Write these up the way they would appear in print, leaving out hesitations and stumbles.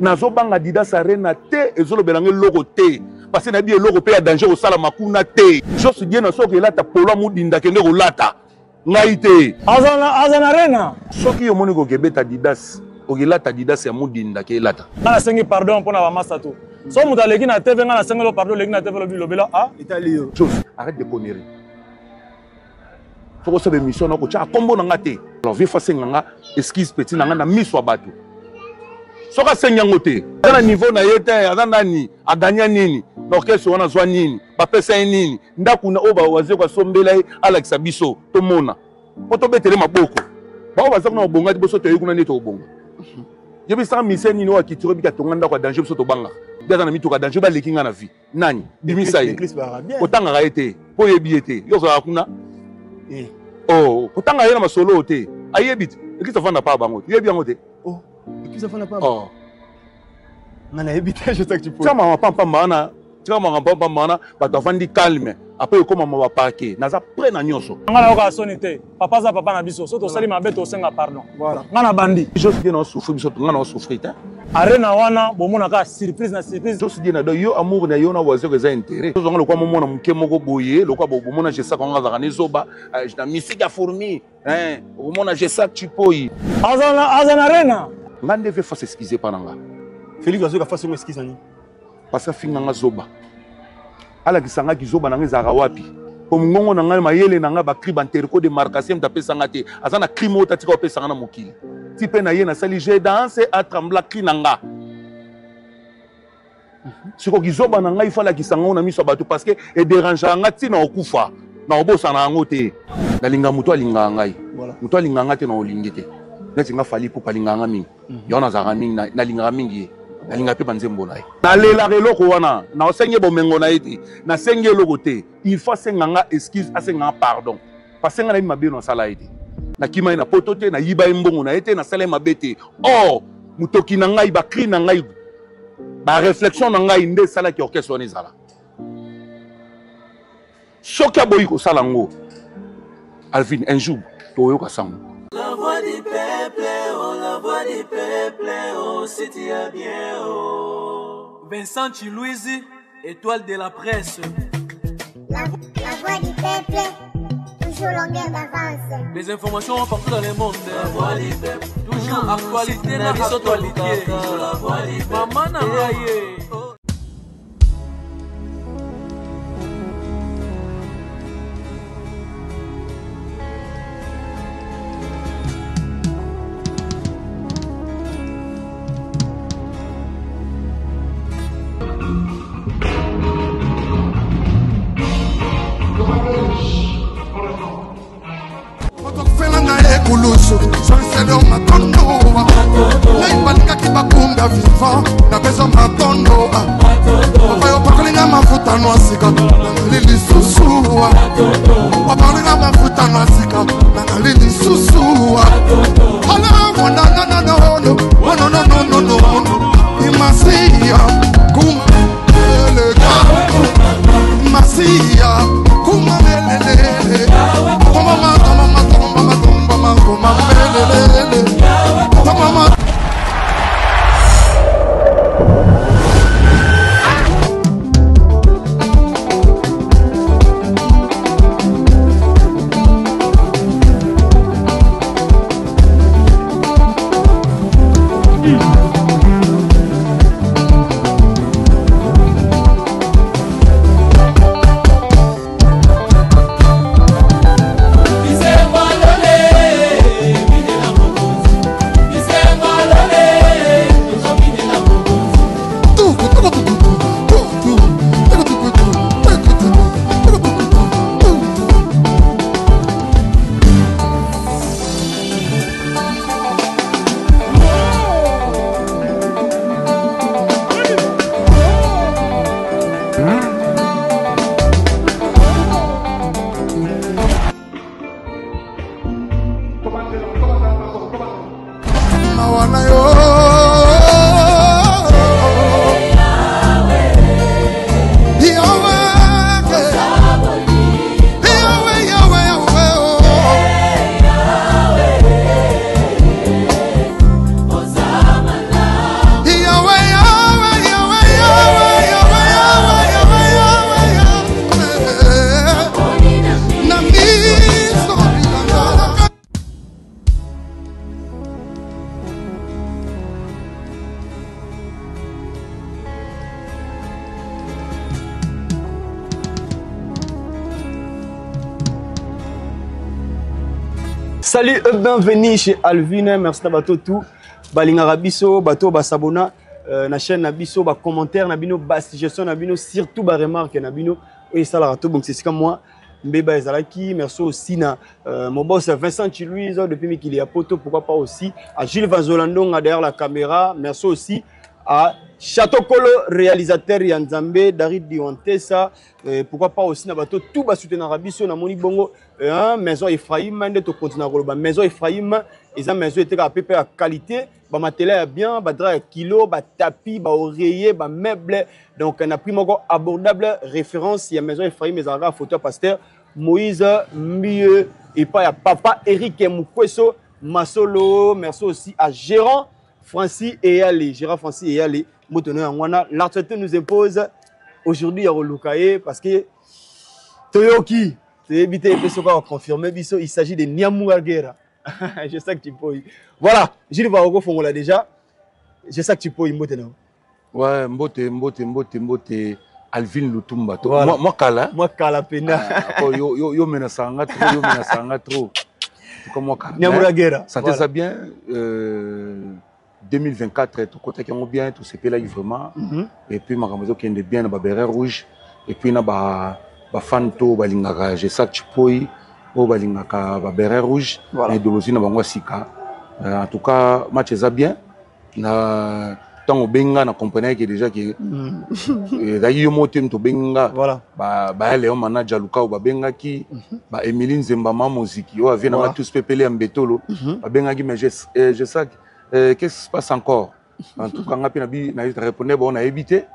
nazo banga Adidas Arena te ezolo belange logo te parce que na bi logo pe ya danger au sala makuna te Jos bien so ke lata polo mudinda kende ko lata ngai te azana Arena soki yo moni ko kebeta Adidas okelata Adidas ya mudinda ke lata ngana sengi pardon mpona ba masa to so mutu aleki na TV ngana sengi lo pardon leki na TV lo bilobela ah italio Jos arrête de conneries faut que ça mission na ko cha kombo na ngate alors vie face nganga esquisse petit na ngana miswa batu soka senyango te na niveau na yete azana nani aganya nini l'orchestre wana zwa nini ba pesa nini ndakuna oba waze kwa sombela Alex Abiso to mona poto betele maboko ba waza kuna obonga boso to yikuna neto obonga yebi sa mission nini wa kitiro bika tonga kwa danger boso to banga daza na mitu ka danger ba lekinga na vie nani bimisa ye otanga ga ete po yebi ete yo za kuna oh otanga ye na masolo te ayebit ekisa fana pa bango yebi yango te oh ekisa fana pa oh ngana ebita je sais que tu peux chama papa mana chama papa mana bato afandi calme après okoma ma parquet naza prêt na nyonso ngana ko soni te papa za papa na biso so to sali mabe to senga pardon voilà ngana bandi Jos bien on souffre biso ngana on souffre ta Arena wana bomona ka surprise na surprise Jos bien na do yo amour na yo na wazo que za intérêt Jos ngalo kwa momona muke moko boye lokwa bomona je ça konga za nezoba na musique ya fourmi omona je ça tu poi azana Arena ngande ve face excuser pananga Félix azoka face ngo excuse ani parce que finanga zoba ala kisanga kizoba nanga za wapi ko ngongo nanga mayele nanga ba cri banterko de marcation ta pesa ngate azana crime otatika opesa ngana mokili tipe na ye na sali je danse a trembla cri nanga siko kizoba nanga ifala kisanga na miso bato parce que e dérange ngati na okufa na obosa na ngote na linga muto alinga ngai muto alinga ngate na olingete neti nga fali pour palinga mingi yona za mingi na linga mingi nalinga pe banzembo na ye nalela eloko wana na osenge bomengo na ye te na senge eloko te il faut senga nga excuse asenga pardon parce que nga na bi mabe no sala ye te na kima ye na poto te na yiba ye mbongo na ye te na sala ye mabe te or mutoki na ngai bakri na ngai ba réflexion na ngai nde esalaki orchestre wana ezala soki aboyi kosala ngo Alvin un jour toyoka sango. La voix du peuple, oh, la voix du peuple, oh, c'est bien, oh. Vincent Chilouise, étoile de la presse. La voix du peuple, toujours longueur d'avance. Les informations partout dans le monde. La voix du peuple, toujours actualité, la actualité. La voix du peuple, maman n'a raillé. Kulusu, solselo matondo Naipanika kibakunda vivant, na beso matondo Wapayo pakulinga mafuta nwasika, nangalili susua Wapakulinga mafuta nwasika, nangalili susua Hala wana na na na ono, ono no no no no ono Imasiya, kuma elega Imasiya, kuma melelele Kuma matoma matoma matoma Mama Salut et bienvenue chez Alvin. Merci à bateau tout. Balinga Rabiso, bateau Basabona, na chaîne Nabiso, ba commentaire Nabino, ba suggestion Nabino, surtout ba remarque Nabino. Et ça la rato, donc c'est comme moi. Mbeba Ezalaki, merci aussi à mon boss Vincent Chilouise, depuis qu'il est à Poto, pourquoi pas aussi à Gilles Vanzolando derrière la caméra. Merci aussi à Château Kolo, réalisateur Yanzambe, Darid Diwantesa, pourquoi pas aussi na bateau tout bas soutenir Rabiso, na Moni Bongo, maison Ephraim, de continent Goloba, maison Ephraim, et ça maison était à peu près à qualité, ba matériel bien, ba drap kilo, ba tapis, ba oreiller, ba meuble, donc on a pris mon abordable référence, il y a maison Ephraim, mais en photo pasteur Moïse Mieux, et pas à papa Eric Moukweso, Masolo, merci aussi à Gérant Francis et Ali, Gérard Francis et Ali. L'actualité nous impose aujourd'hui à Rolukaye parce que Toyoki, c'est évité de confirmer, il s'agit de Niamouagera. Je sais que tu peux. Voilà, Gilles Varogo Fongola déjà. Je sais que tu peux y monter. Ouais, Mbote, Alvin Lutumba. Moi, Kala. Moi, Kala Pena. Yo menasanga trop. Comme moi, Niamouagera. Sentez ça bien. 2024, tout côté qui ont bien, tout ce pays là vraiment. Et puis ma maison qui est bien, na béret rouge. Et puis na ba fanto balingaka, je sais que tu peux, au balingaka ba béret rouge. Et de l'osine na bangwa sika. En tout cas, match est bien. Na tant benga na compagnie qui déjà qui. D'ailleurs moi tu me benga. Voilà. Ba Léon manager Luka ou ba benga qui. Ba Emeline Zembama Moziki. Oh vient na tous pepele ambetolo. Ba benga qui mais je sais. Qu'est-ce qui se passe encore? En tout cas, on a répondu, on a évité.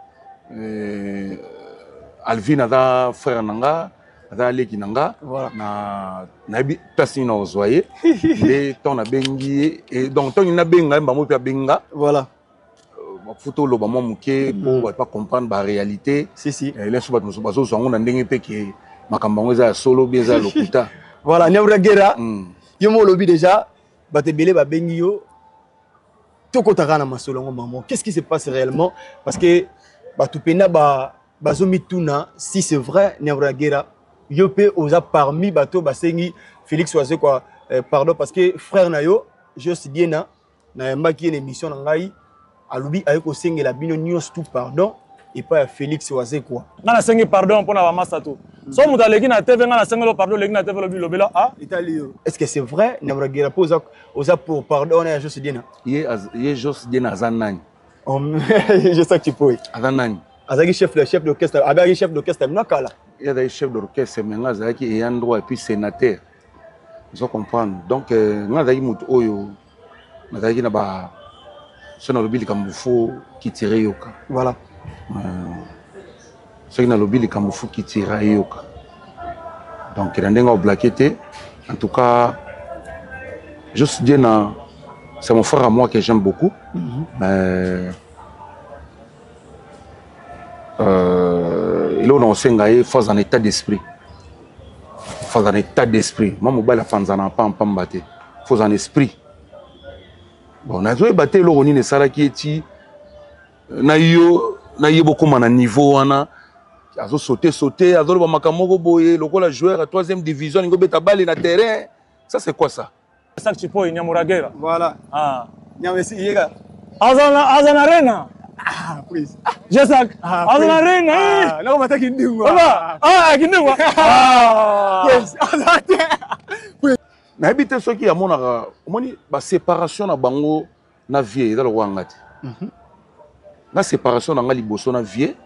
Alvin a frère Nanga, a Leki Nanga, na place na ozoye, et ton a bengi et donc ton a benga, mbamo pia benga. Voilà. Photo lo bamo muke pour pas comprendre la réalité. Si. Les sobat nous bazo zongo na ndenge pe ki makambango za solo bien za lokuta. Voilà, Niamouagera. Yo mo lobi déjà, ba te belé ba bengi yo. Qu'est-ce qui se passe réellement? Parce que si c'est vrai, Niamouagera, Yopé osa parmi bateau basengi Félix Oazé quoi, pardon parce que frère Nayo, je suis bien na une émission nangai, alubi ayoko sengi la bino news tout pardon et pas Félix Oazé quoi. Na sengi pardon pour na massa tout. So mutaleki na TV na sengi pardon leki na TV lo bela ah Italien. Est-ce que c'est vrai Niamouagera osa pour pardon na je suis bien. Yé juste bien azanani. Je sais que tu peux. Azanani. Azaki chef d'orchestre, Abagi chef d'orchestre Nakala. Il y a des chefs d'orchestre mais Azaki et un droit et puis sénateur. Ils ont comprendre. Donc Azaki mut oyo Azaki na ba c'est dans le bil comme faut qui tire yoka. Voilà. C'est dans le bil comme faut qui tire yoka. Donc il y a des gens blaqués. En tout cas, juste dire c'est mon frère à moi que j'aime beaucoup. Mais il est dans un phase en état d'esprit. Phase en état d'esprit. Moi, je suis en train de phase en esprit. Bon, on a joué battre le Roni Sara qui est na yo beaucoup à niveau wana azo sauter azo ba makamoko boye lokola joueur à 3e division ngo beta balle na terrain. Ça c'est quoi ça? Ça que tu peux Niamouagera. Voilà. Ah. Niamesi yega. Azana arena. Ah, please. Je sais. Azana arena. Non, mais t'as qu'une dingue. Kindingwa. Ah. Yes. Na habite ceux qui a mon omoni ba séparation na bango na vie dans le wangati. La séparation na liboso na vie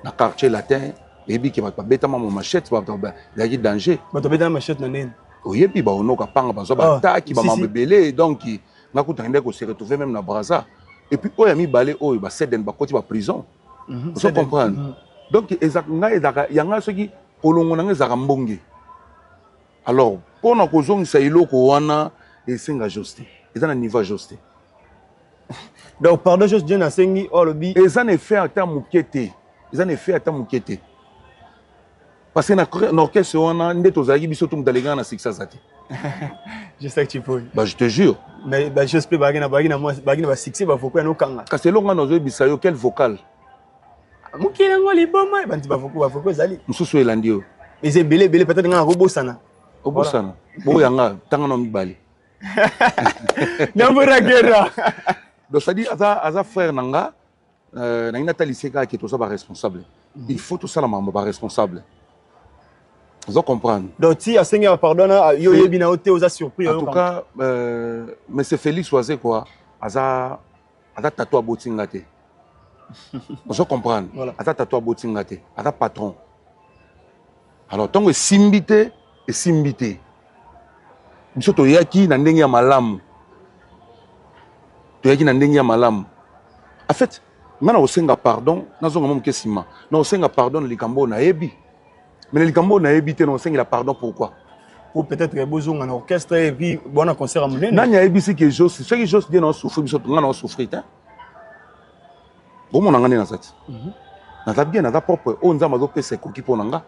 na quartier latin et bi ki ba beta ma machette ba ya ki danger. Ba to beta machette na nene. Oyebi ba onoka panga ba zo ba taki ba mambebele donc na kutanga ko se retrouver même na Brazza. Et puis oyami balé oyo ba seden ba koti ba prison. Vous comprenez? Donc ezaka yanga ceux qui kolongo na ngeza mbonge. Alors pour na kozongisa iloko wana esenga juste. Eza na niveau juste. Donc pardon juste Dieu na sengi o lobi eza na effet ata mukete. Eza na effet ata mukete. Parce que na orchestre wana ndeto zaki biso tum dalega na siksa zati. Je sais que tu peux. Bah je te jure. Mais bah je sais bagina ba succès ba foko no kanga. Parce que longa nozo bisayo quel vocal. Mukina ngoli boma banti ba foko zali. Mususu elandi yo. Mais c'est belé peut-être nga robosana. Obosana. Bo yanga tanga no mibali. Nyambura guerra. Donc ça dit aza frère nanga na ina taliseka ki to ça ba responsable. Il faut tout ça la mamba ba responsable. Vous comprendre. Donc si asenga pardon yo yebi na ote oza surpris. En tout cas mais c'est Félix Oisé quoi. Aza tatou botinga te. Vous comprendre. Aza tatou botinga te. Aza patron. Alors tant que simbité et simbité. Biso to yaki na ndenge ya malamu. To yaki na ndenge ya malamu. En fait, maintenant osenga pardon, nazo ngam kesima. Na osenga pardon likambo na yebi. Mais likambo na yebi te na osenga la pardon pourquoi? Pour peut-être que besoin en orchestre et puis bon concert à monnaie. Nanya yebi c'est que Jos, c'est que Jos bien on souffre, biso to ngana on souffre ta. Bon mon ngane na sati. Na ta bien na ta propre o nzamba zo pesa koki ponanga.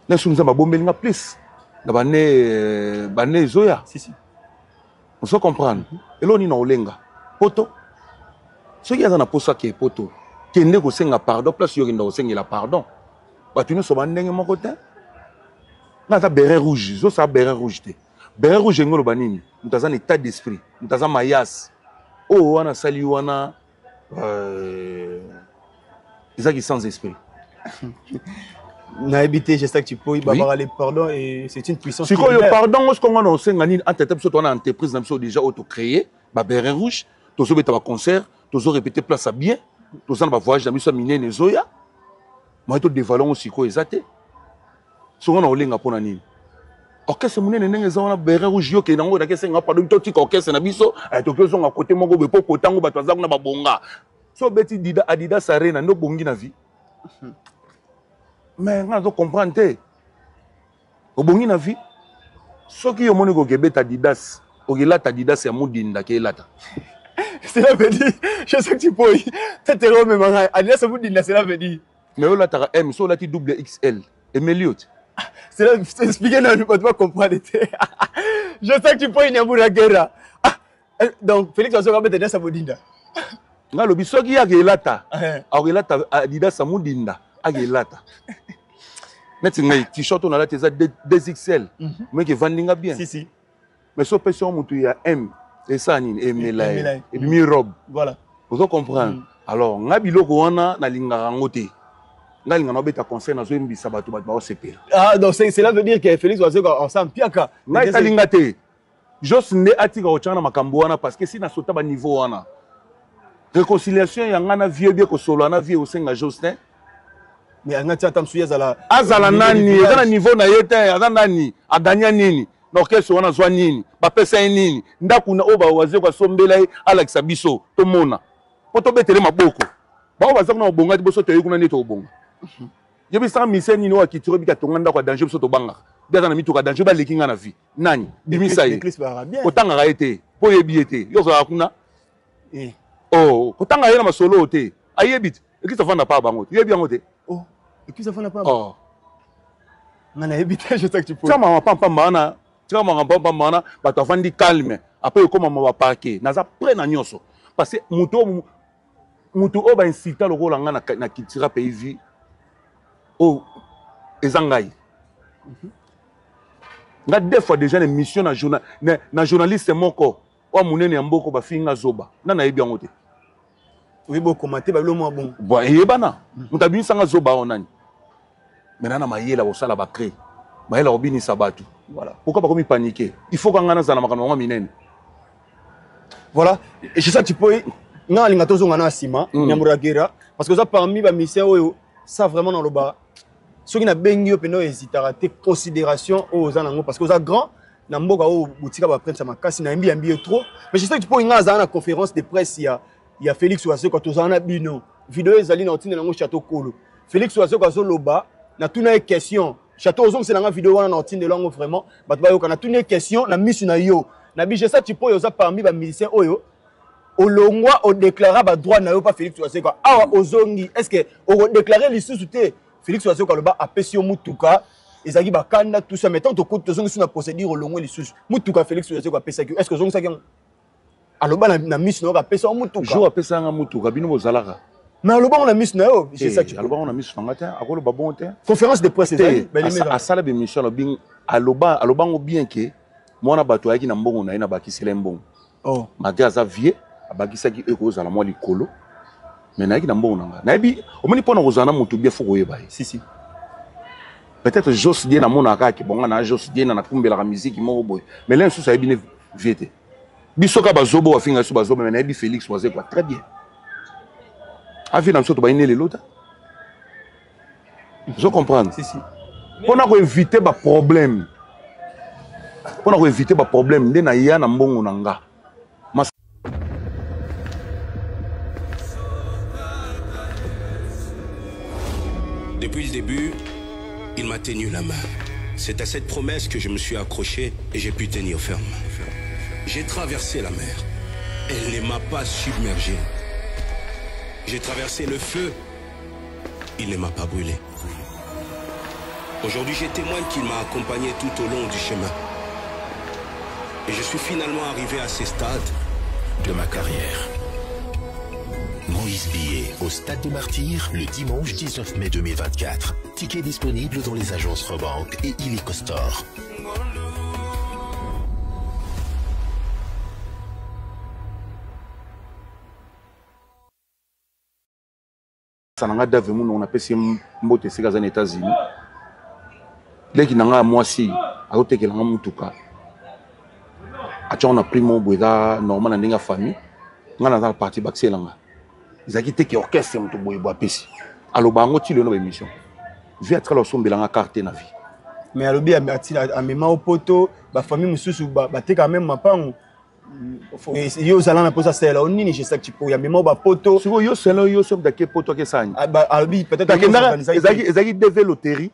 Na su nzamba bombelinga plus. Na bane zoya. Si. On se comprendre. Et là on na olenga. Poto. Ce qui est dans la posa qui est poto. Qui n'est que senga pardon place yo nda osenga la pardon. Ba tu ne so bandenge mon côté. Na ta béret rouge, zo sa béret rouge te. Béret rouge ngolo banini. Nous un état d'esprit. Nous avons mayas. Oh wana sali wana ils sans esprit. Na habité, je sais que tu peux babar les pardon et c'est une puissance. Si quoi le pardon, ce qu'on a on ngani en tête sur ton entreprise n'a déjà auto créé, ba béret rouge, tozo beta ba concert, tozo répéter place à bien, tozo na ba voyage na miso miné nezoya. Moi to dévalons aussi quoi exacté. Ce qu'on a olenga pona nini. Orchestre munene ndenge za wana béret rouge yo ke nango na kesenga pardon to tika orchestre na biso, to kezo nga côté moko be poko tango ba twaza na ba bonga. So beti dida Adidas Arena no bongi na vie. Mais on doit comprendre te. Au bongi na vie. Ce qui est mon ego gebet Adidas, au gelata Adidas ya mudinda ke lata. Cela veut dire, je sais que tu peux. T'es heureux même Adidas mudinda cela veut dire. Mais au lata M, so lati double XL. Et Meliot. Cela expliquer non, on doit comprendre te. Je sais que tu peux Nyambura guerra. Donc Félix va se remettre Adidas mudinda. Nga lobi soki ya gelata. Au gelata Adidas mudinda. Agelata. Neti ngai t-shirt on a là tes 2XL. Mais qui vendinga bien. Si. Mais so person mutu ya M et ça ni et mi robe. Voilà. Vous comprendre. Alors nga biloko wana na linga ngote. Nga linga no beta conseil na zo mbisa bato ba OCP. Ah donc cela veut dire que Félix va se ensemble piaka. Nga italinga te. Jos ne atika ochana makambo wana parce que si na sota ba niveau wana. Réconciliation ya nga na vieux bien ko solo na vieux osenga Justin. Mais angati atamsuya azala nani ezana niveau na yete azana nani aganya nini na orchestre wana zwa nini ba pesa nini ndakuna oba waze kwa sombela Alex Biso to mona poto betele maboko ba baza kuna obonga boso to yekuna neto obonga yebi sa mise nini wa kitiro bika tonga ndako danger boso to banga bia na mitu ka danger ba lekinga na vie nani bimisa ye otanga ga ete po yebi ete yo za kuna oh otanga ye na masolo te ayebit ekisa fanda pa bango yebi yango te. Oh, et puis ça fait pas. Oh. On a évité, je sais que tu peux. Tu as papa mana, tu as papa mana, bah tu as vendu calme. Après comment on va parquer, naza prenne nyonso. Parce que muto oba incita le rôle na kitira pays vie. Oh, ezangai. Nga des fois déjà les missions na journaliste moko, o munene mboko ba finga zoba. Na na yebi yango te. Oui, bon, commenter, bah, le moins bon. Bon, et bana, nous t'as vu ça, zoba onani. Maintenant, maïela au sala bakre, maïela obini sabatu. Voilà. Pourquoi pas comme paniquer? Il faut qu'on ait un makano minen. Voilà. Et c'est ça tu peux. Non, les gâteaux sont en asima, Nyambura guerra, parce que ça parmi les missions, ça vraiment dans le bas. Ceux qui n'ont pas eu de hésitation, considération aux anangos, parce que aux grand, n'amboka au boutique va prendre sa macasse, n'a bien trop. Mais je sais que tu peux y aller à la conférence de presse il y a Félix Oisé quand on a bino vidéo ezali na otina nango château Kolo Félix Oisé quand loba na tuna une question château ozong c'est na vidéo wana na otina lango vraiment bato ba yo kana tuna une question na misu na yo na bi je sais tu peux yoza parmi ba musiciens oyo olongwa o déclarer ba droit na yo pas Félix Oisé quoi awa ozongi est-ce que o déclarer lisusu te Félix Oisé quand loba apesio mutuka ezaki ba kanda tout ça mettons to ko tozongi sur la procédure olongwa lisusu mutuka Félix Oisé quoi pesa est-ce que ozongi ça aloba na miss no ka pesa mutuka jo apesa nga mutuka bino bozalaka mais aloba on a miss na yo c'est ça aloba on a miss fangata akolo babon te conférence de presse ezali a sala be mission lo bing aloba ngo bien que mwana bato ayaki na mbongo na ye na bakisela mbongo malgré aza vie abakisaki ekozala mwa likolo mais nayaki na mbongo na nga nayebi omoni mpona kozala na motu bie fo koyeba ye si peut-être Jos die namonaka kaka bonga na Jos die na nakumbelaka miziki moko boye mais l'un sous ayebi ne vie te biso ka bazobo bafinga so bazobo mais nayebi Félix waze quoi très bien avi na biso to bayine lelo ta je comprends si mpona koevite baproblème mpona koevite baproblème nde na ya na mbongo na nga. Depuis le début, il m'a tenu la main. C'est à cette promesse que je me suis accroché et j'ai pu tenir ferme. J'ai traversé la mer. Elle ne m'a pas submergé. J'ai traversé le feu. Il ne m'a pas brûlé. Aujourd'hui, je témoigne qu'il m'a accompagné tout au long du chemin. Et je suis finalement arrivé à ce stade de ma carrière. Moïse Billet au Stade des Martyrs le dimanche 19 mai 2024. Ticket disponible dans les agences Rebank et Illico Store. Sananga Dave Mouno on appelle mbote sika za États-Unis. Leki nanga mwasi akotekela nga mutuka. Acha on a pris mon boida normal na ndinga famille. Nga na za parti bakselanga. Izaki teke orchestre mutu boye bo apesi. Alo bango ti le no émission. Vi atkala sombelanga carte na vie. Mais alobi a mema au poto ba famille mususu ba teka même mapango. Yo zala na posa sela onini je sais que tu peux ya mema ba poto. Siko yo sela yo sob dake poto ke sani. Alobi peut-être ezaki deve loterie.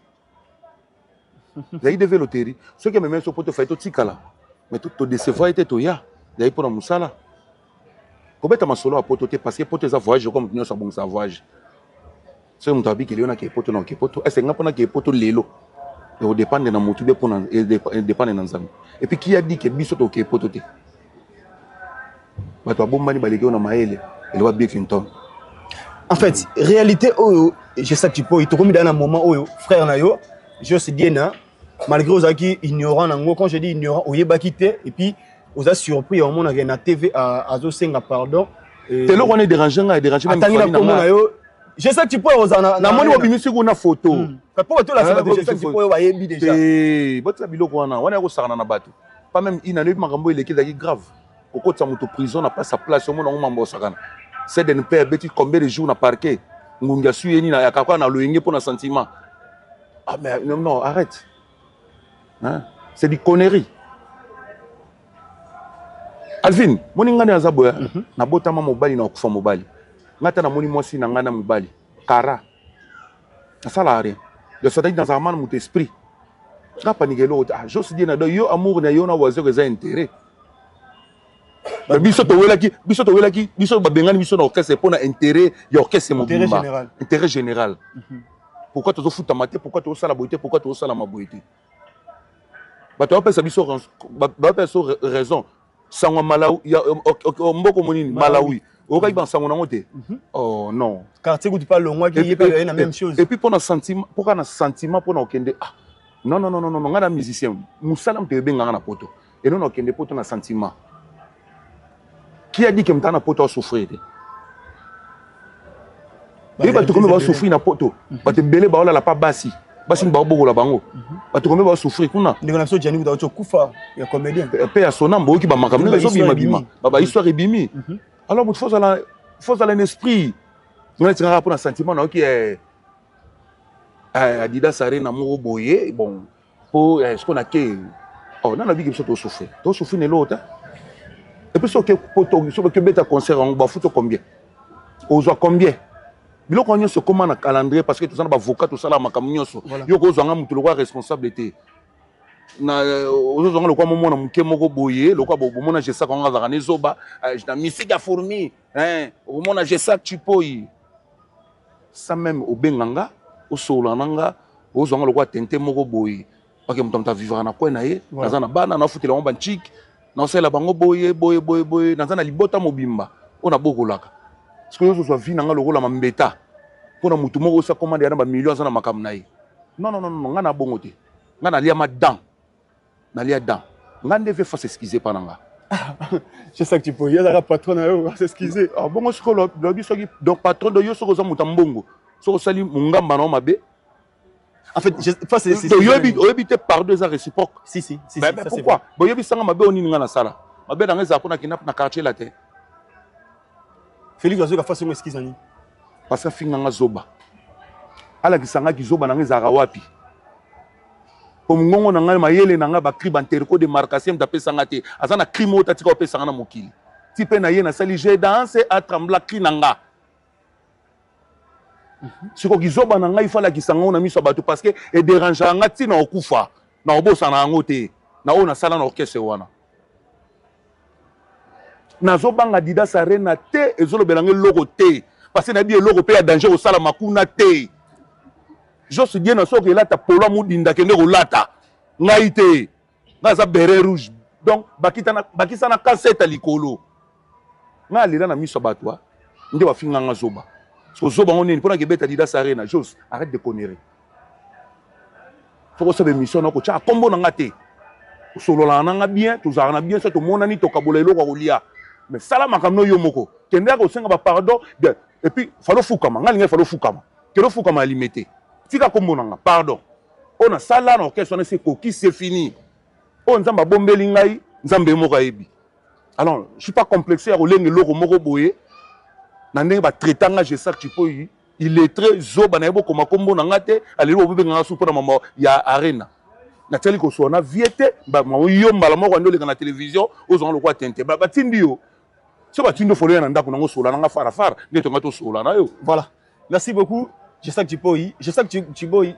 Ezaki deve loterie. Ce qui me met sur poto fait to tikala. Mais to décevoir était to ya. Yayi pour musala. Kobeta masolo a poto te parce que poto za voyage comme nous sa bon sa voyage. Ce que mutabi ke leona ke poto na ke poto. Est-ce que ngapona ke poto lelo. Et au dépend de na motu be pona et dépend de nzambe. Et puis qui a dit que biso to ke poto te. Bato abombani baleke na maele et le Bill Clinton. En fait, réalité oyo, je sais que tu peux y trouver dans un moment oyo frère na yo, je sais bien malgré aux acquis ignorant nango quand je dis ignorant oyeba quitté et puis aux a surpris au monde na TV à Zosenga pardon. Te lo connait déranger même famille yo. Je sais que tu peux osana na moni obimi siku na photo. Pourquoi tout la je sais que tu peux wayebi déjà. Eh, botsa biloko wana ko sakana na bato. Pas même inale makambo il est grave. Au côté de sa prison n'a pas sa place au monde on mambo sakana. C'est de ne pas bêti combien de jours na parquet. Ngunga suyeni na yakakwa na loyenge pour un sentiment. Ah mais non, arrête. Hein? C'est des conneries. Alvin, moni ngane azaboya na botama mobali na okufa mobali. Ngata na moni mwasi na ngana mobali. Kara. Ça la rien. Le soda dans un man mon esprit. Na panigelo ah je dis na do yo amour na yo na wazo que ça intérêt. Biso to welaki biso babengani biso na orchestre pour na intérêt ya orchestre mobimba. Intérêt général. Pourquoi tu te fous ta maté, pourquoi tu as la beauté, pourquoi tu as la beauté. Bah tu as pas biso raison. Sangwa Malawi ya mboko monini Malawi. Okai ban sangwa na ngote. Oh non. Quartier où tu parles longwa qui est pas la même chose. Et puis pour un sentiment, pour un sentiment pour na okende ah. Non, ngana musicien. Musala mte benga na poto. Et non okende poto na sentiment. Qui a dit que m'tana poto souffrir? Et bah tu comme va souffrir na poto. Bah te belé ba la pas basi. Basi ba bogo la bango. Bah tu comme va souffrir kuna. Ndeko na so jani ku da kufa ya comédien. Pe asona mbo ki ba makamne zo bima. Ba histoire ebimi. Alors il faut ça un esprit. On est pour un sentiment na qui est Adidas Arena mo boye bon pour ce qu'on a que oh na vie que ça to souffrir. To souffrir ne l'autre. Et puis, sur que bêta concert, on va foutre combien? On voit combien? Il faut qu'on se commande un calendrier parce que tout ça, les avocats, tout ça, la macamignon, il faut qu'on ait une responsabilité. Na ozo ngo kwa momona muke moko boye lokwa bomona je ça qu'on va zoba na musique ya fourmi hein omona je ça tu poi ça même au benganga au solananga ozo ngo lokwa tente moko boye parce que mutamta vivre na kwa na ye na bana na futela mba chik na sala bango boye na libota mobimba ona bokolaka parce que yo so vie nanga lokola mambeta pona mutu moko sa commande na ba millions na makamna ye non nga na bongo te nga na lia madan na lia dan Ngande veut faire s'excuser par nga. Je sais que tu peux y aller à la patronne à s'excuser. Ah bon, ce que le donc patron de yo soko za mutambongo. Soko sali mungamba na mabe. En fait, c'est Oyebi par deux ans réciproque. Si. Pourquoi? Bon, oyebi sanga mabe oni nga na sala. Mabe na ngeza pona kinap na quartier la te. Félix Oazouka fasse une excuse ani. Parce que finga nga zoba. Ala kisanga kizoba na ngeza wapi. Comme ngongo na ngai mayele na nga ba cri banterko de marcation tapé sanga te. Azana crime otatika opé sanga na mokili. Ti pe na ye na sali j'ai dansé à trembler cri nanga. Siko kizoba na ngai fala kisanga na miso bato parce que e dérange nga ti na okufa. Na obosa na ngote. Na ona sala na orchestre wana. Na zobanga dida sarena te ezolo belange logo te. Parce que na bi logo pe ya danger au sala makuna te. Jos bien na soki lata polo mudinda kende ko lata ngai te na za beret rouge donc bakisa na cassette likolo na lila na miso batwa nde ba finga nga zoba so zoba ngoni pona ke beta dida sarena Jos arrête de conneries faut que ça be mission na ko cha kombo na ngate solo la nga bien tozara na bien ça to monani to kabola eloko ko lia mais sala makamno yo moko kende ko senga ba pardon et puis falo fukama ngali falo fukama kero fukama limité. Tika komonanga, pardon. On a ça là, on a coquille, c'est fini. On a bombé l'ingaï, nzambe moko ebi. Alors, je suis pas complexé à rouler le logo moko boye. Nandé ba traitanga je sais que tu peux il est très zoba na ebo koma kombo na ngate, ali lo bebe nga soupo na mama ya arena. Na teli ko so na viete, ba mo yomba la moko ndole na télévision, ozon lo kwa tente. Ba tindi yo. So ba tindo folio na ndako nango sola nga fara fara, neto ngato sola na yo. Voilà. Merci beaucoup. Je sais que tu peux y. Je sais que tu peux y.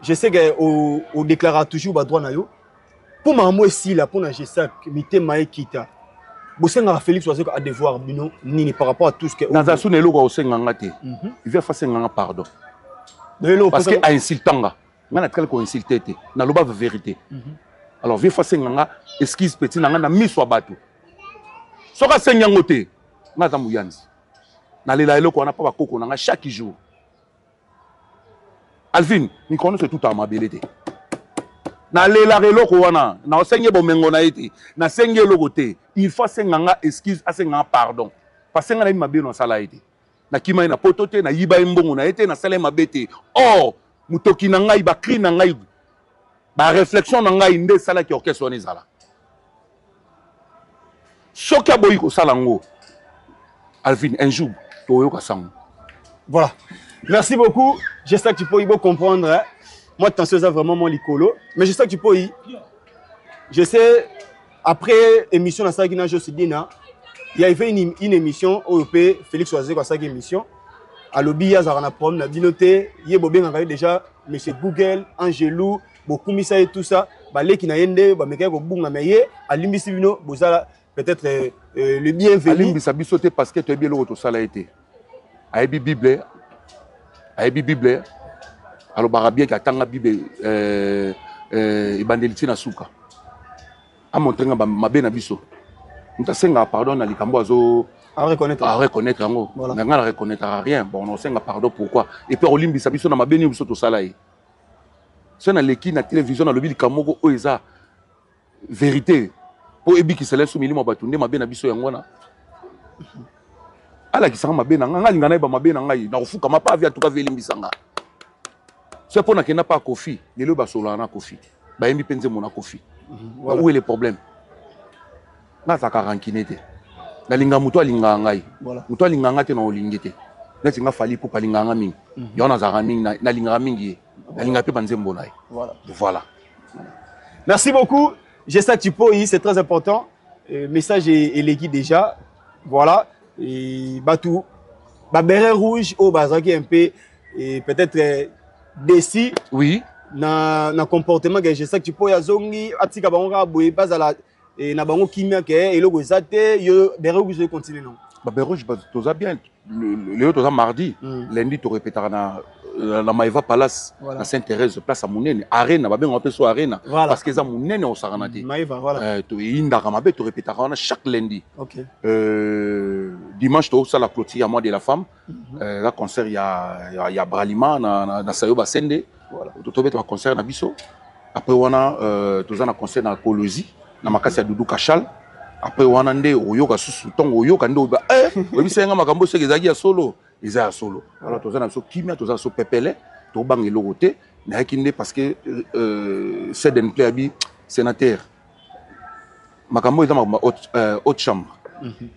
Je sais qu'on déclarera toujours le droit. Pour moi aussi, là, pour je sais que Mité Maï Kita. Bosenga Félix Oazouka a devoir ni par rapport à tout ce que. Dans un sonné logo au Sengangate. Il va faire un pardon. Parce qu'il a insultanga. On a quelqu'un insulté. Na loba vérité. Alors viens faire un excuse petit na mis sur bateau. Soka Sengangote. Na zamuyanzi. Na lela eloko on a pas koko na chaque jour. Alvin, ni connais tout à ma belité. Na lela reloko wana, na osenye bomengo na ete, na senge logote, il faut senganga excuse à senganga pardon. Parce que na mabe no sala ete. Na kima na potote na yiba mbongo na ete na sala mabete. Oh, mutoki na ngai ba cri na ngai. Ba réflexion na ngai nde sala ki orchestre wana ezala. Soka boyi ko sala ngo. Alvin, un jour, toyoka sango. Voilà. Merci beaucoup. Je sais que tu peux y comprendre. Hein. Moi, attention, c'est vraiment mon licolo. Mais je sais que tu peux y. Je sais, après l'émission de Sagina Josidina, il y avait une émission au EP, Félix Oazouka, sa émission. À l'obbi, il y a un problème. Il y a déjà M. Google, Angelou, beaucoup de et tout ça. Les qui n'ont pas peut-être le bienvenu. Alimbi sauté parce que tu es bien l'autre sala été. Aïbi Bible. Aïbi Bible. Alors barabia qui attend la Bible ebandeliti na suka. A montré ma bena biso. Nous t'assengons pardon na likambo azo à reconnaître ngo. Na nga reconnaître rien. Bon on s'enga pardon pourquoi. Et puis olimbi sabiso na ma beni biso to sala yi. C'est na leki na télévision na lobi likambo o eza vérité. Po ebi ki sele sou milimo batunde ma bena biso yangona. Ala ki sanga ma bena nga linga na ba ma bena ngai na kofuka ma pa via tuka velimbisanga. C'est pour qu'il n'a pas Kofi. Il est là na Kofi. Bah il pense mon Kofi. Où est le problème? Na ta karankinete. Na linga muto linga ngai. Muto linga ngate na olingete. Na tinga fali pour pa linga ngami. Yona za ngami na linga mingi. Na linga pe banzembo nai. Voilà. Merci beaucoup. Je sais que tu peux y, c'est très important. Message est légui déjà. Voilà. Et Batou. Ba béret rouge au bazaki un peu et peut-être décis oui na comportement que je sais que tu peux yazongi atika bango boye bazala et na bango kimia ke eloko ezate yo bere rouge continue non ba bere rouge toza bien le toza mardi lundi to répétera na Maïva Palace na Sainte-Thérèse place à Mounene arena ba bengo peso arena parce que za Mounene au Saranati Maïva voilà to inda kamabe to répétera chaque lundi OK dimanche to ça la clôture à moi de la femme là concert il y a Bralima na Sayoba Sende voilà to to concert na biso après wana toza na conseil na Kolosi na makasi ya Doudou Kachal après wana nde oyoka susu tongo oyoka nde oba obisenga makambo seke ezaki ya solo eza ya solo alors toza na so kimia toza so pepele to bangi logote na yakinde parce que Seden play abi sénateur makambo eza ma haute chambre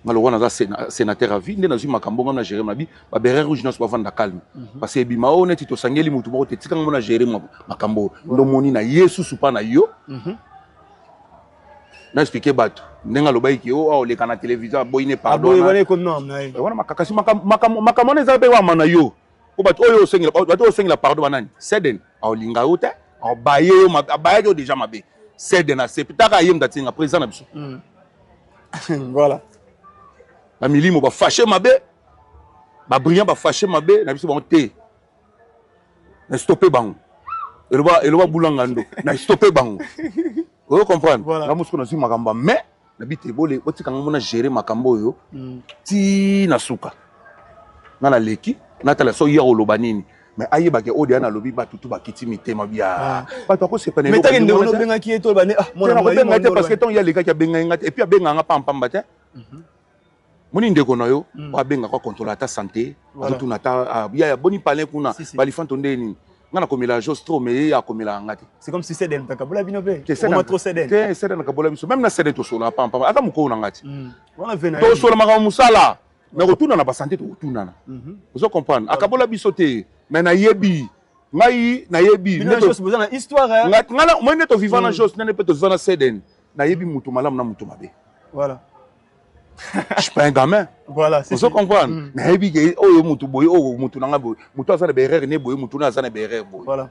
ngalo wana za sénateur à vie nde nazui makambo ngam na gérer mabi ba bérère rouge na so bavanda calme parce que bima o neti to sangeli mutu moko te tika ngam na gérer makambo ndo moni na yesu supa na yo na expliquer bato ndenga loba iki o oleka na télévision boyine pardon wana makakasi makambo eza be wa mana yo ko bato oyo osengela pardon banani Seden olinga yo te obaye yo abaye yo déjà mabe Seden na sepitaka yem datinga président na biso voilà ba milimo ba fâché mabe ba brillant ba fâché mabe na biso ba te na stopper bango eloba bulanga ndo na stopper bango vous comprenez la musiko na zuma kamba mais na bité bolé otika ngona gérer makambo yo ti na suka na leki na tala so ya oloba nini mais ayeba ke odi ana lobi ba tutu ba kiti mitema bia ba to ko se pene mais tangende ono benga ki eto bane mona benga te parce que ton ya leka ki benga ngate et puis benga nga pam bate moni ndeko na yo ba benga ko contrôler ta santé tout na ta ya boni palin kuna ba lifanto ndeni ngana komela jostro mais ya komela ngati c'est comme si Seden takabola bino pe on trop Seden te Seden takabola biso même na Seden to sola pam ata mko na ngati wana vena to sola maka musala mais retourna na ba santé to retourna na vous comprenez akabola biso te mais na yebi ngai na yebi na chose besoin na histoire ngana moi ne to vivant na chose ne peut to vivant na Seden na yebi mutu malam na mutu mabe voilà je suis pas un gamin voilà c'est ça comprendre na yebi ke oyo mutu boy o mutu nanga boy mutu azana berere ne boy mutu na azana berere boy voilà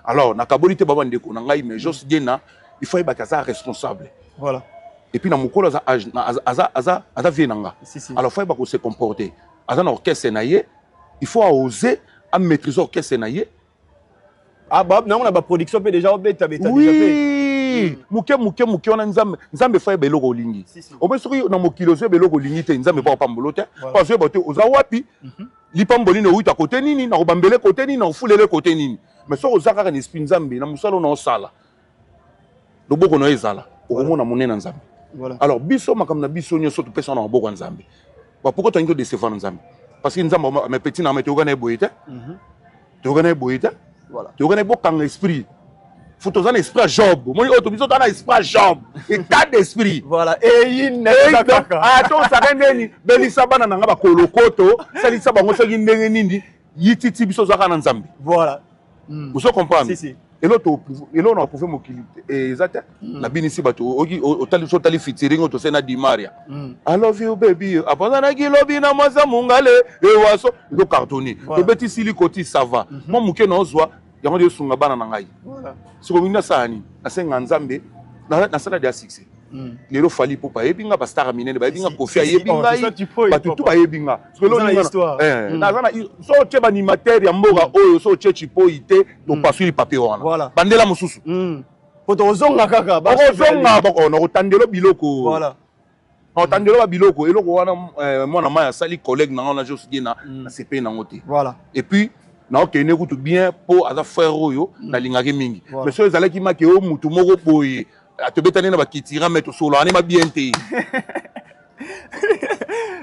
alors na kaboli te baba ndeko na ngai mais juste gena il faut être responsable voilà et puis na mukolo aza vie nanga alors faut pas se comporter azana orchestre na ye il faut oser à maîtriser orchestre na ye ah bah na on a ba production pe déjà obeta beta déjà pe muke on a nzambe fa beloko olingi obesoki na mokilo zo beloko olingi te nzambe pa pambolo te parce que bote oza wapi lipamboli no uita côté nini na obambele côté nini na ofulele côté nini mais so ozaka na esprit nzambe na musalo na osala loboko no ezala okomona monena nzambe alors biso makam na biso nyoso to pesa na maboko nzambe ba pourquoi tu as décevoir nzambe parce que nzambe mes petits na meto gana boyete to gana boyete voilà to gana bokang esprit faut to un esprit Job moi auto biso to na esprit Job état d'esprit voilà et il to sa ndeni belisa bana nanga ba kolokoto salisa bango soki ndenge nini yititi biso zaka na nzambe voilà vous comprenez si et l'autre on a prouvé mokili exact na binisi bato otali featuring to sena di Maria I love you baby apona na kilobi na masa mungale e waso do cartonné to beti silikoti ça va moi muke na ozwa yango de sunga bana na ngai siko minga sani na senga nzambe na sala dia succès lelo fali popa yebinga ba star minene ba yebinga Kofi yebinga ba tutu ba yebinga siko lo ninga na zana so che ba animateur ya mboga oyo so che chipo ite to pasuli papier wana bandela mususu poto ozonga kaka ba ozonga bako na otandelo biloko voilà otandelo ba biloko eloko wana mwana maya sali collègue na ona juste gina na CP na ngote voilà et puis na okene kutu bien po aza frère oyo na lingaki mingi mais so ezalaki make o mutu moko boye atobetani na bakitira mais to solo anema bien te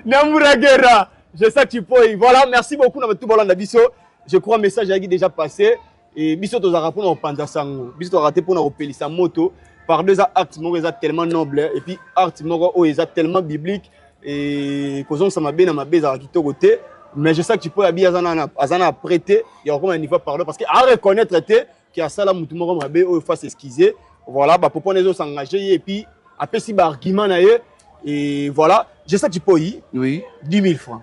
Namura Guerra je sais tu peux voilà merci beaucoup na tout bolanda biso je crois message a déjà passé et biso to za rapport na panda sango biso to raté pour na opelisa moto par deux actes moko eza tellement noble et puis acte moko o eza tellement biblique et kozon ça m'a bien na mabeza kitoko te mais je sais que tu peux habiller azana prêter il y a encore un niveau pardon parce que à reconnaître te qui a ça là mutu moko mabe o face esquiser voilà bah pour les autres s'engager et puis après si argument na et voilà je sais que tu peux oui 10 000 francs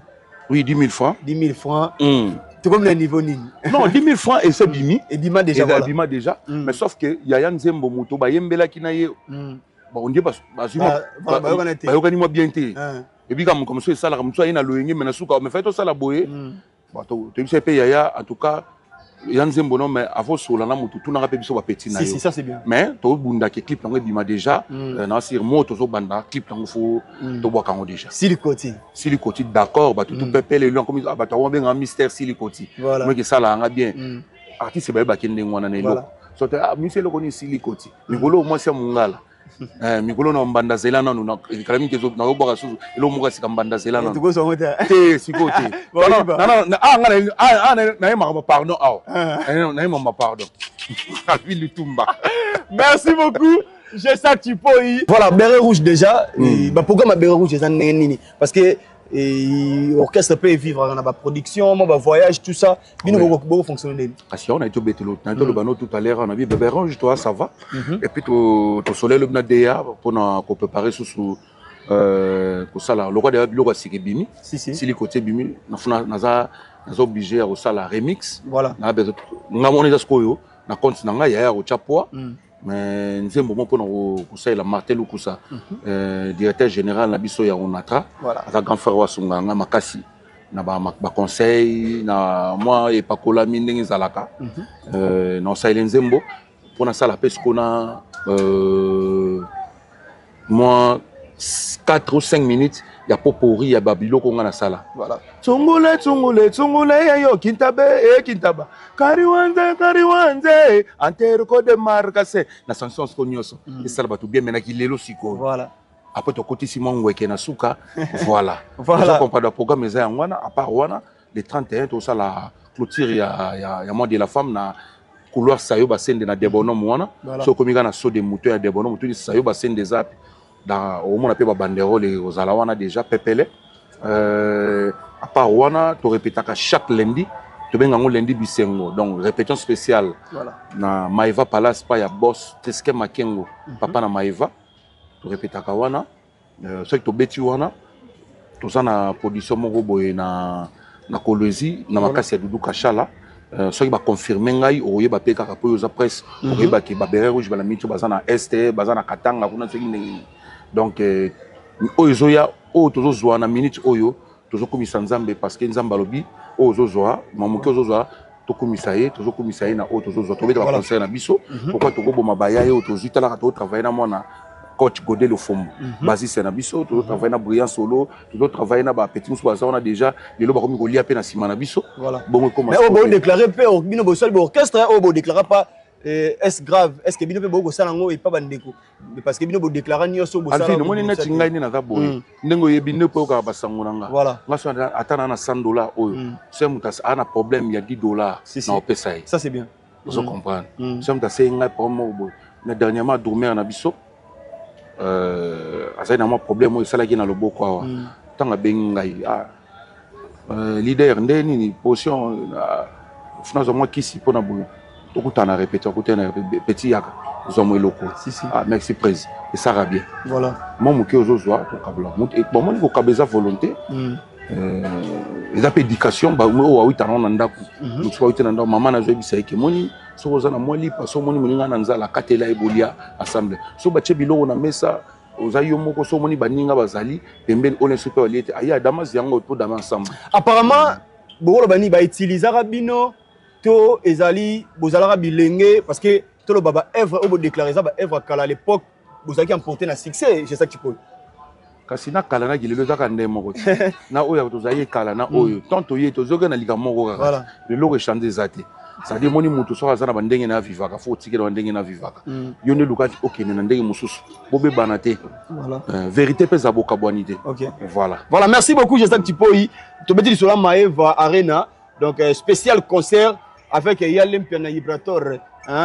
oui 10 000 francs 10 000 francs tu comme le niveau nini non 10 000 francs et c'est bimi et bima déjà voilà bima déjà mais sauf que yaya nzembo moto ba yembela kina ye ba on dit ba yokani moi bien te et puis comme ça ça la comme ça ina loyenge mais na suka mais fait tout ça la boye bah tu sais pas yaya en tout cas yanzembo non mais avant sola na mutu tuna ka pe biso ba petit na yo si ça c'est bien mais to bunda ke clip nango bima déjà na sur moto zo banda clip nango fo to boka ngo déjà silikoti d'accord ba tout pepele lui comme ba to benga mystère silikoti moi que ça là nga bien artiste ba ba kende ngwana na eloko sote monsieur le koni silikoti mikolo moi c'est mungala mikolo na mbanda zela nanu na kalami kezo na oboka suzu elo muka sika mbanda zela nanu tuko songo te sikoti na ma pardon na ma pardon Alvin Tumba. Merci beaucoup. J'ai ça typo. Voilà, béret rouge déjà. Pourquoi ma béret rouge parce que l'orchestre peut vivre dans la production, ma voyage, tout ça. Bien beaucoup fonctionner. Parce qu'on a été bête l'autre. Tout à l'heure, on a vu béret rouge, toi ça va. Et puis tu soleil le bnadéa pour préparer sous pour ça là. Le roi de l'eau c'est que bimi. Si les côtés bimi, naza obligé à ça la remix. Voilà. Na besoin. On est à ce qu'on na compte na nga ya au chapoa. Mais nous avons beaucoup de la Martel ou Koussa, directeur général na biso ya Onatra, avec grand frère Wasunga, Makasi, na ba conseil, na moi et Pakola Mindeng Zalaka, na Silent Zembo, pour na sala pescona, moi 4 ou 5 minutes. Il y a popori, il y a babilo qu'on a na sala. Voilà. Tsongole, yo kintabe, kintaba. Kariwanze, anterko de markase. Na sanson skonyoso. Et ça va tout bien maintenant qu'il est le siko. Voilà. Après ton côté Simon Weke na suka. Voilà. Voilà. On parle de programme mais à part wana, les 31 tout ça la clôture il y a moi de la femme na couloir sayo basende na debonom wana. So comme il y a na saut de moteur à debonom, tout sayo basende des apps. Au moins on appelle banderole aux alawana déjà pepele à part wana tu répètes chaque lundi tu bien un lundi bisengo donc répétition spéciale na Maeva Palace pas ya boss Teske Makengo papa na Maeva tu répètes wana ce que tu beti wana tout ça na production moko boye na Kolwezi na makasi ya Dudu Kashala ce qui va confirmer ngai oye ba peka kapo yo za presse oye ba ki ba beret rouge ba la mitu bazana ST bazana Katanga kuna ce qui donc oyozoya o tozozoa na minute oyo tozokomisa nzambe parce que nzambe alobi ozozoa mamoki ozozoa tokomisa ye na o tozozoa tobeta ba conseil na biso pourquoi tokoboma baya ye o tozitala to travailler na mona coach Godel au fond basiste na biso to travailler na Brillant Solo to travailler na ba petit musu on a déjà lelo ba komi ko lia pe na sima na biso bon comment mais on déclarer pe bino bo sol orchestre on déclarer pas est-ce grave est-ce que bino pe boko sala ngo et pas bandeko parce que bino bo déclarer nyoso bo sala alfi no na tingai ni na ka boy ndengo ye bino pe ka basango nanga voilà ngaso atana na $100 oyo c'est mutas ana problème ya $10 na opesa ça c'est bien vous comprenez c'est mutas c'est ngai promo boy na dernièrement dormir na biso azai na mo problème oyo sala ki na loboko awa tanga bengai leader ndeni ni position finalement moi kisi pona boy tout en a répété, petit yaka, ils ont mis le coup. Ah, merci président. Et ça va bien. Voilà. Moi, je suis aux oies, et bon, moi, je suis volonté. Les éducation, bah, moi, oui, t'as un anda. Donc, soit tu n'as maman n'a jamais dit que moi, so aux ana moi li passo moi ni n'anza la katela ebolia assemblée. So bache bilo na mesa. Ozayo moko so moni baninga bazali pembeni on est super lié. Aya damas yango to damas ensemble. Apparemment, bolo bani ba utiliser rabino. To ezali bozalaka bilenge parce que to lo baba œuvre au déclarer ça ba œuvre kala à l'époque bozaki emporter na succès c'est ça qui peut kasi na kala na gilelo zaka ndemo ko na oyo tozaye kala na oyo tonto ye tozoga na liga moko kaka le logo changer zate ça dit moni mutu so azana bandenge na vivaka faut tikela bandenge na vivaka yo ne luka OK na ndenge mususu bobe banate voilà vérité pesa boka bonité OK voilà merci beaucoup j'espère que tu peux to beti sur la Maeva Arena donc spécial concert avec Yalem Piana Vibrator,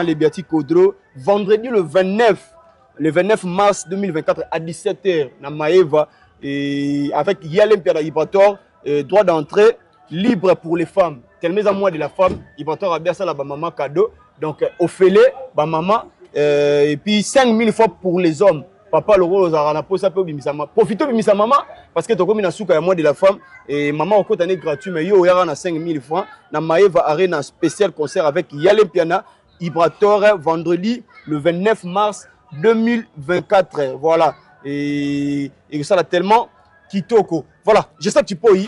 les Biati Kodro, vendredi le 29 mars 2024 à 17h, na Maeva, et avec Yalem Piana Vibrator, droit d'entrée libre pour les femmes. Tellement à moi de la femme, Vibrator a bien ça là, maman cadeau, donc au fêlé, maman, et puis 5000 fois pour les hommes. Papa le rose a la pose peu bimisama profitez bimisa maman parce que to comme na souka ya moi de la femme et maman au côté gratuit mais yo ya na 5000 francs na Maeva Arena spécial concert avec Yalem Piana Vibrator vendredi le 29 mars 2024 voilà et ça là tellement kitoko voilà je sais que tu peux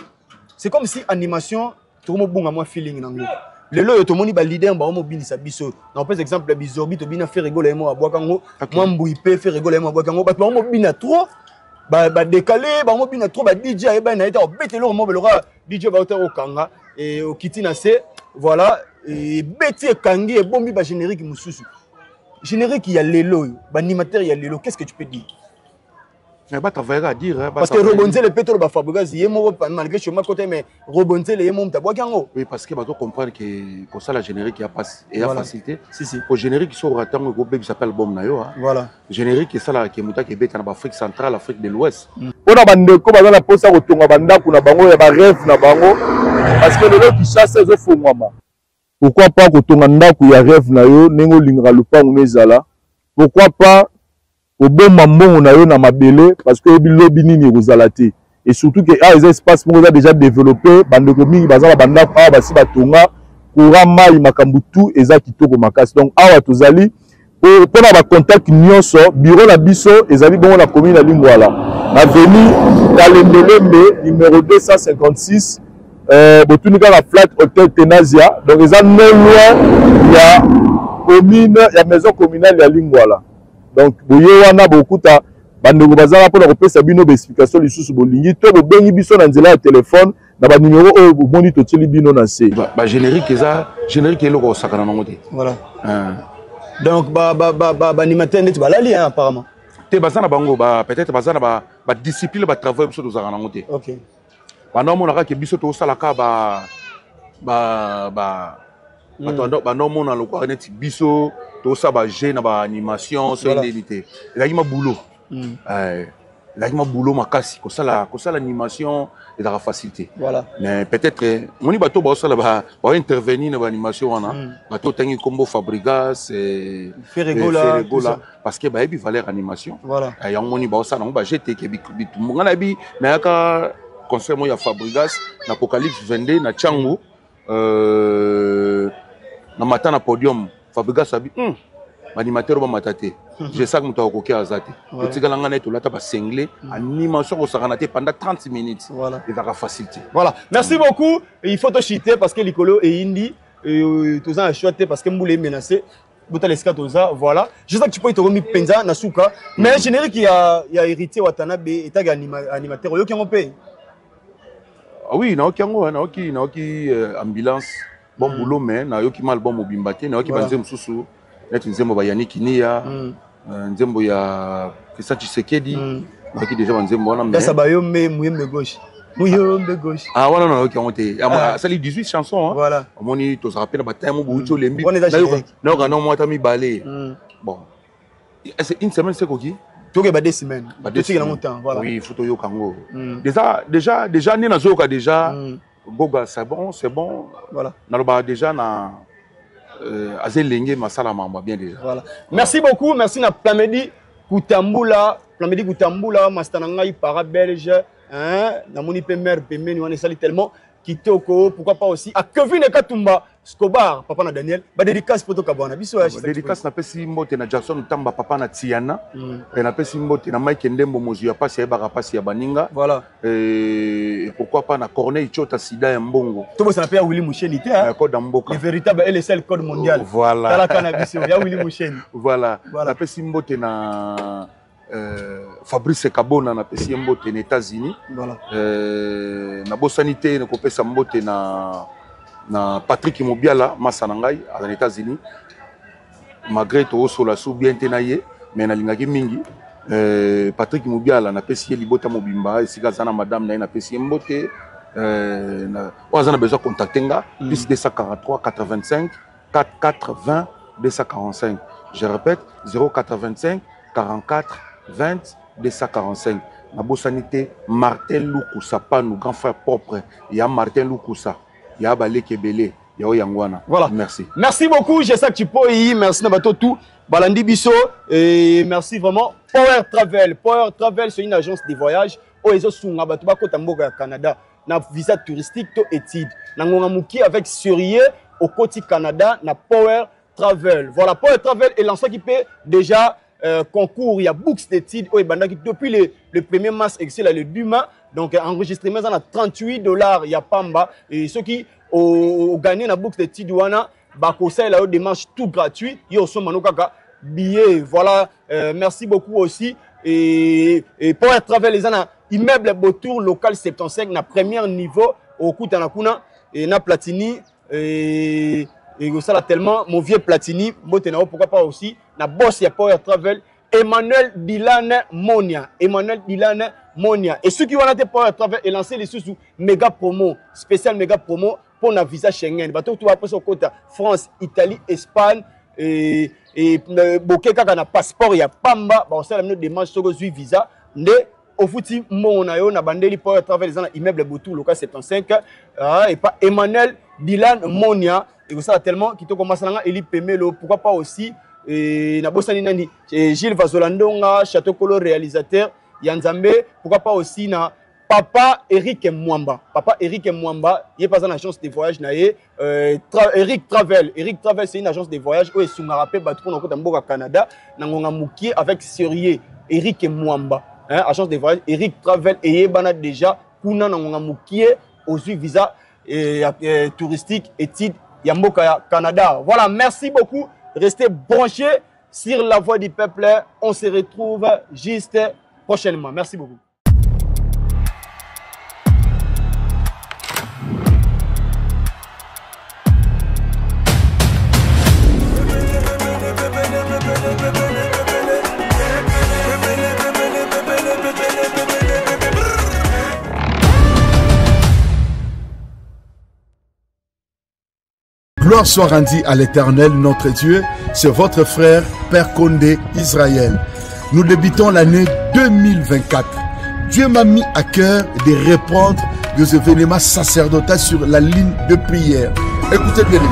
c'est comme si animation tout le monde moi feeling nango le lo to moni ba leader ba mo binisa biso na par exemple bizorbi to bina fait rigoler mo abokango moi mbui pe fait rigoler mo abokango ba mo bina trop ba décaler ba mo bina trop ba DJ ba na eta obetelo mo belora DJ ba otero kanga et o kitina se voilà et beti ekangi et bombi ba générique mususu générique il y a lelo ba animateur il y a lelo qu'est-ce que tu peux dire? Mais bah travailler à dire parce que rebondir le pétrole ba Fabregas yemo malgré chez moi côté mais rebondir les yemo mta bokango oui parce que bah doit comprendre que pour ça la générique il y a pas et a facilité si pour générique qui sort attendre le groupe qui s'appelle Bom Nayo voilà générique ça là qui est muta qui bête en Afrique centrale Afrique de l'Ouest on a bandeko baza na posa kotonga bandako na bango ya ba rêve na bango parce que lelo qui chasse zo fongwama pourquoi pas kotonga ndako ya rêve na yo nengo lingaka lupango mezala pourquoi pas au bon mbongo na yo na mabele parce que bilobi nini kozalate et surtout que les espaces sont déjà développés bandeko mingi bazala bandako awa basi batonga courant mai makambu tout eza kitoko makasi donc awa tozali pour na ba contact nyonso bureau na biso ezali bongo na commune ya Lingwala avenue Kalembelembe numéro 256 botunika na flat hotel Tenazia donc eza non loin ya commune ya maison communale ya Lingwala donc boye wana bokuta bandeko bazala pona kopesa bino explication lisusu bolingi to bobengi biso na nzela ya téléphone na ba numéro oyo bomoni toteli bino na se ba générique eloko sakana nango te voilà donc ba animateur ndeti balali apparemment te bazana bango ba peut-être bazana ba discipline ba travail biso tozaka nango te OK bana monaka ke biso to salaka bana mona lokwa neti biso to sa ba jeu na ba animation so indemnité la ma boulot la ma boulot makasi ko sala animation et la facilité voilà mais peut-être moni bato ba sala ba intervenir na ba animation wana bato tangi combo Fabregas et Ferregola parce que ba ebi valeur animation voilà ya moni ba sala ba jeter ke bitu ngana bi na ka concert mo ya Fabregas na Apocalypse 22 na Changu na matin na podium Fabregas abi animateur ba matate je sais que muta ko kia azate to tigala ngana to lata ba single animation ko sakana te pendant 30 minutes voilà et ça facilité voilà merci beaucoup il faut te chiter parce que Likolo et Indi tous en choité parce que mboulé menacé bota leska toza voilà je sais que tu peux te remettre penza na suka mais générique qui a hérité Watanabe et tag animateur yo qui on paye ah oui na okiango na oki ambulance bon boulot mais na yoki mal bon mobimbate na yoki banze mususu net nzembo ba Yannick Nia nzembo ya Christian Tshisekedi na yoki déjà nzembo wana mais ça ba yo muyembe gauche ah voilà non yoki onte ça les 18 chansons voilà omoni to se rappelle ba time bo ucho lembi na yo kana mo ta mi balé bon c'est une semaine c'est koki toke ba 2 semaines toki na montant voilà oui photo yo kango déjà ni na zoka déjà Goga c'est bon voilà naloba déjà na azelenge masala mamba bien déjà voilà merci beaucoup merci na Plamedi Kutambula mastana ngai para belge hein na moni pe mère pemeni on sali tellement kitoko pourquoi pas aussi à Kevin Katumba Scobar papa na Daniel ba dédicace poto kabana biso ya dédicace na pesi mbote na Jackson Tamba papa na Tiana et na pesi mbote na Mike Ndembo mozu ya pasi ya baka pasi ya baninga voilà et pourquoi pas na Corneille Chota Sida ya Mbongo to ça s'appelle Willy Moucheni te hein code Mboka le véritable et le seul code mondial voilà tala cannabis ya Willy Moucheni voilà na pesi mbote na Fabrice Kabona na pesi mbote na États-Unis voilà na bosanité na kopesa mbote na Patrick Mobiala Masanangai aux États-Unis malgré tout sola sou bien tenaye mais na lingaki mingi Patrick Mobiala na pesi libota mobimba esika zana madame na pesi mbote na on a besoin contacter nga plus 243 85 44 20 245 je répète 085 44 20 245 na bosanité Martin Lukusa pas nous grand frère propre il y a Martin Lukusa il y a Baleke Belé il y a Oyangwana voilà merci beaucoup je sais que tu peux y merci na bato tout balandi biso et merci vraiment Power Travel c'est une agence de voyage oezo sunga bato bakota mboka ya Canada na visa touristique to étude na ngonga muki avec sérieux au côté Canada na Power Travel voilà Power Travel est lancé qui peut déjà concours, il y a books d'études depuis le 1er mars, le 2 mars. Donc, enregistrement, on a $38, il y a Pamba. Et ceux qui ont gagné la books d'études, il y a des démarches tout gratuites. Il y a aussi billets. Voilà, merci beaucoup aussi. Et pour être travel, les ana immeuble Beautour local 75, na premier niveau, au Koutanakuna, et na Platini, et ça là tellement mon vieux Platini Motenao pourquoi pas aussi na boss ya Power Travel Emmanuel Dylan Monia et ceux qui vont aller Power Travel et lancer les sous méga promo spécial méga promo pour na visa Schengen bateau tout après son côté France Italie Espagne et boké kaka na passeport ya pamba ba ça la minute démarche sur visa ne au fouti mon na yo na bandeli Power Travel dans immeuble Boutou local 75 et pas Emmanuel Dylan Monia et ça tellement qui te commence à Eli Pemelo pourquoi pas aussi et na bosani nani Gilles Vazolandonga Château Colo réalisateur Yanzambe pourquoi pas aussi na Papa Eric Mwamba il est pas dans l'agence de voyage na Eric Travel c'est une agence de voyage où est rappel battre pour au Canada na ngonga mukie avec sérieux Eric Mwamba agence de voyage Eric Travel et bana déjà kuna na ngonga mukie aux visa touristique étude Yamboka Canada. Voilà, merci beaucoup. Restez branchés sur la voix du peuple. On se retrouve juste prochainement. Merci beaucoup. Gloire soit rendue à l'Éternel, notre Dieu. C'est votre frère, Père Condé, Israël. Nous débutons l'année 2024. Dieu m'a mis à cœur de répondre des événements sacerdotaux sur la ligne de prière. Écoutez bien,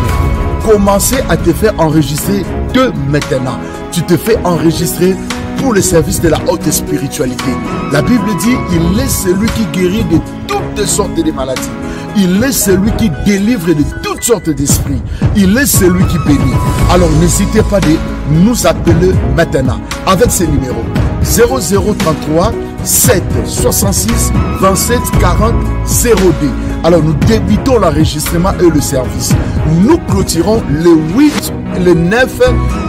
commencez à te faire enregistrer de maintenant. Tu te fais enregistrer pour le service de la haute spiritualité. La Bible dit, il est celui qui guérit de toutes sortes de maladies. Il est celui qui délivre de toutes sortes d'esprits. Il est celui qui bénit. Alors n'hésitez pas de nous appeler maintenant avec ces numéros 0033 7 66 27 40 02. Alors nous débutons l'enregistrement et le service. Nous clôturons le 8, le 9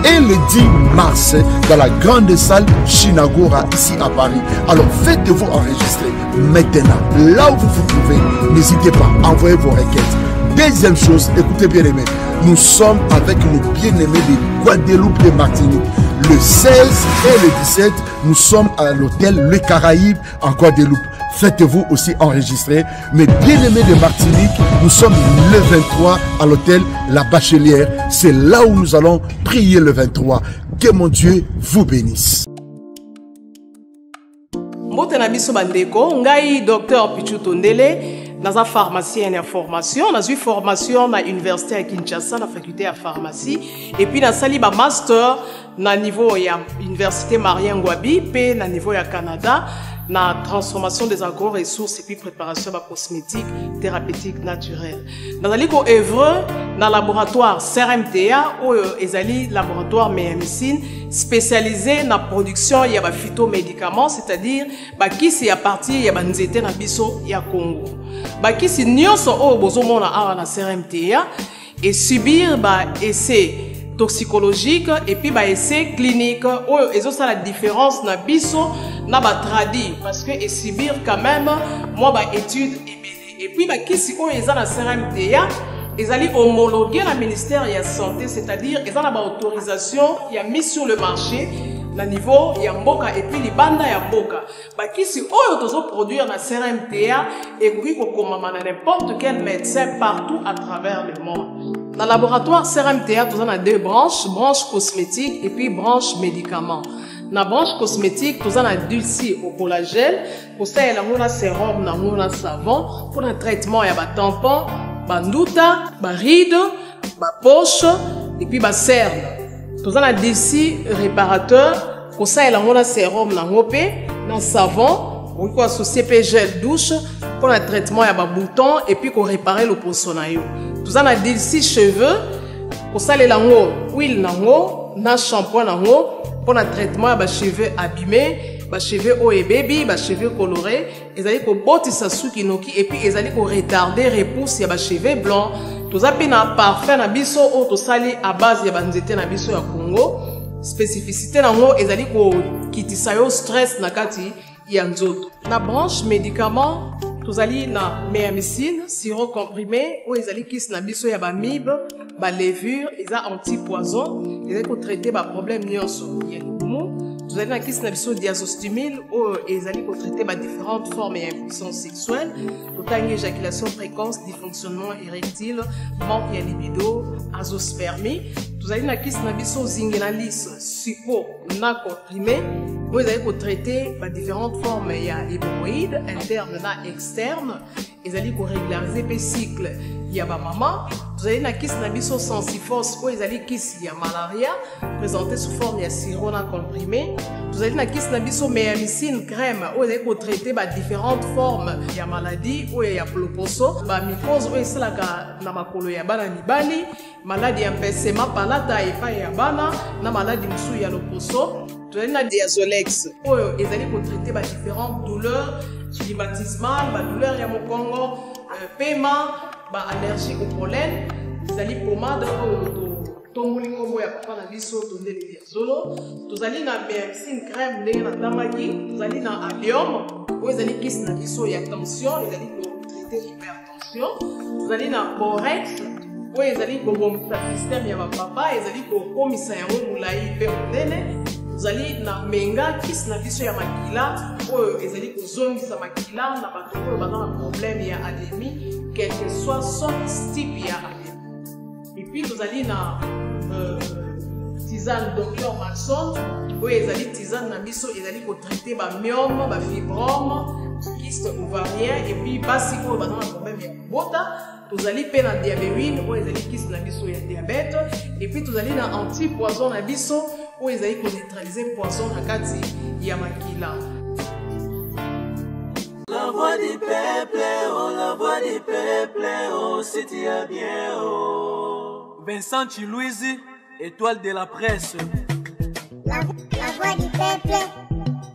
et le 10 mars dans la grande salle Chinagora ici à Paris. Alors faites-vous enregistrer maintenant. Là où vous vous trouvez, n'hésitez pas, envoyez vos requêtes. Deuxième chose, écoutez bien aimés, nous sommes avec nos bien-aimés de Guadeloupe et Martinique. Le 16 et le 17, nous sommes à l'hôtel Le Caraïbe en Guadeloupe. Faites-vous aussi enregistrer. Mais bien-aimés de Martinique, nous sommes le 23 à l'hôtel La Bachelière. C'est là où nous allons prier le 23. Que mon Dieu vous bénisse. Mbote na biso bandeko, ngai docteur Pichu Tondele. Dans la pharmacie et la formation, dans une formation à l'université à Kinshasa, la faculté à pharmacie, et puis dans sali ba master na niveau ya université Marien Ngouabi, puis na niveau ya Canada, na transformation des agro-ressources et puis préparation de cosmétiques thérapeutiques naturelles. Dans la ligue œuvre dans laboratoire CRMTA ou ezali laboratoire médecine spécialisé dans la production ya ba phytomédicaments, c'est-à-dire ba kisi ya partie ya ba nzete na biso ya Congo. Ba kisi nyonso o bozomona awa na CRMTA et subir ba essai toxicologique et puis ba essai clinique ou ezo ça la différence na biso na ba tradi parce que et subir quand même moi ba étude et puis ba kisi o eza na CRMTA ezali homologué na ministère ya santé, c'est-à-dire ezana ba autorisation ya mise sur le marché na niveau ya mboka et puis libanda ya mboka ba kisi oyo tozo produire na CRMTA et puis kokomama na n'importe quel médecin partout à travers le monde. Dans le laboratoire CRMTA, nous avons deux branches, branche cosmétique et puis branche médicaments. Dans la branche cosmétique, nous avons dulci au collagène, pour ça, il y a un sérum, un savon, pour le traitement, il y a un tampon, un ndouta, un ride, une poche, et puis un cerne. Nous avons dulci réparateur, pour ça, il y a un sérum, un savon, on peut associer gel douche pour le traitement, il y a un bouton, et puis pour réparer le poisson. Nous avons des cheveux pour ça les lango huile nango na shampoing nango pour le traitement des cheveux abîmés, des cheveux haut et baby, des cheveux colorés, ils allaient ko botisa suki noki et puis ils allaient ko retarder repousse ya ba cheveux blancs. Tous appels na parfum na biso o to sali à base ya banzete na biso ya Congo. Spécificité nango ils allaient ko kitisa yo stress na kati ya nzoto. Na branche médicaments tozali na méamycine sirop comprimé oyo ezali kisi na biso ya bamibe balevure eza anti-poison ezali kotraite baproblème nyonso ya libumu. Tozali na kisi na biso diazostimile oyo ezali kotraite badifférentes formes ya impuissance sexuelle totangi éjaculation précoce, dysfonctionnement érectile, manque ya libido, azoospermie. Tozali na kisi na biso zingenalis supo na comprimé oyo ezali kotraite badifférentes formes ya hémorroïde interne na externe ezali korégularize mpe cycle ya bamama. Tozali na kisi na biso sensifos oyo ezali kisi ya malaria présenté sous forme ya sirop na comprimé. Tozali na kisi na biso méamycine crème oyo ezali kotraite badifférentes formes ya maladie oyo ya ploposo bamicose oyo esalaka na makolo ya bana mibali, maladi ya mpesema palata epai ya bana na maladi mosusu ya loposo. Tozali na diazolex oyo ezali kotraite badifférentes douleurs climatismales, badouleur ya mokongo, paiement, allergie au pollen. Tozali pomade oyo tongoli nkombo ya papa na biso tondeli ya zolo. Tozali na méamycine crème ndenge natambaki. Tozali na allium oyo ezali kisi na biso ya tension ezali kotraite hypertension. Tozali na borex oyo ezali kobomisa système ya bapapa ezali kokomisa yango molai mpe monene. Tozali na menga kisi na biso ya makila oyo ezali kozongisa makila na bato oyo baza na problème ya anémie quel que soit son type ya anémie. Et puis tozali na tisane Dr Maxon oyo ezali tisane na biso ezali kotraite bamyome, bafibrome, kyste ovarien et puis basi oyo baza na problème ya kobota. Tozali pe na diabétine oyo ezali kisi na biso ya diabète et puis tozali na anti-poison na biso oyo ezali koneutralize poison na kati ya makila. La voix du peuple, oh la voix du peuple, oh si tu as bien, oh. Vincent Chilouizi, étoile de la presse. La voix du peuple,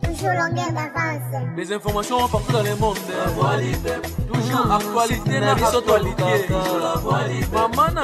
toujours longueur d'avance. Des informations partout dans le monde. La voix du peuple, toujours actualité, la actualité. La voix du peuple, maman n'a